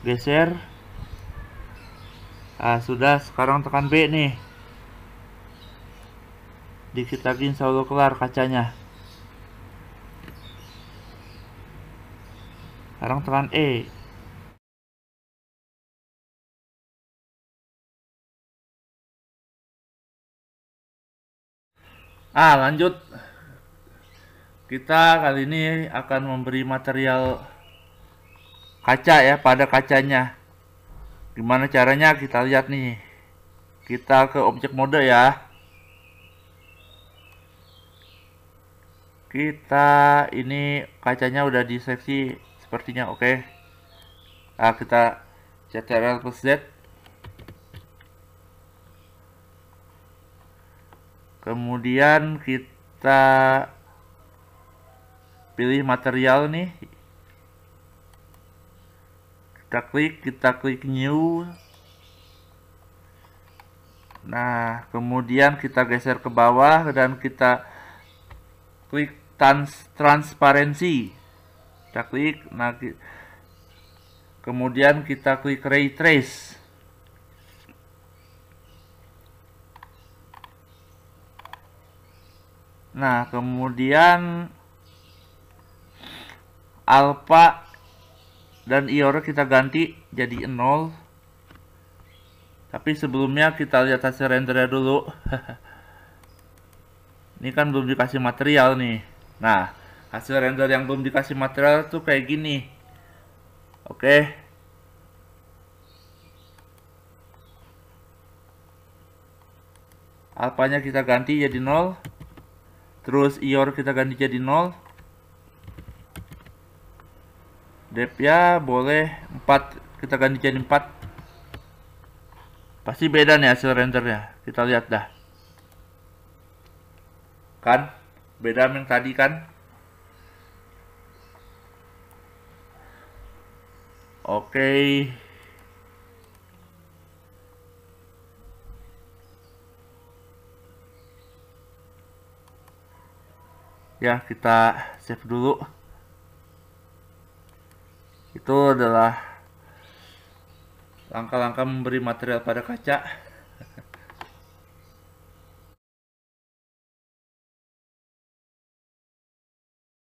geser. Sudah, sekarang tekan B nih. Dikit lagi insya Allah kelar kacanya. Sekarang tekan E. Lanjut. Kita kali ini akan memberi material kaca ya pada kacanya. Gimana caranya kita lihat nih. Kita ke objek mode ya. Kita ini kacanya udah diseleksi sepertinya oke. Kita Ctrl plus Z. Kemudian kita pilih material nih. Kita klik new. Nah, kemudian kita geser ke bawah dan kita klik transparency. Kita klik, nah kemudian kita klik ray trace. Nah, kemudian alpha dan IOR kita ganti jadi 0. Tapi sebelumnya kita lihat hasil rendernya dulu. Ini kan belum dikasih material nih. Nah, hasil render yang belum dikasih material tuh kayak gini. Oke. Alphanya kita ganti jadi 0. Terus IOR kita ganti jadi 0. Depth ya boleh 4, kita ganti jadi 4. Pasti beda nih hasil rendernya. Kita lihat dah. Kan? Beda yang tadi kan? Oke. Ya, kita save dulu. Itu adalah langkah-langkah memberi material pada kaca.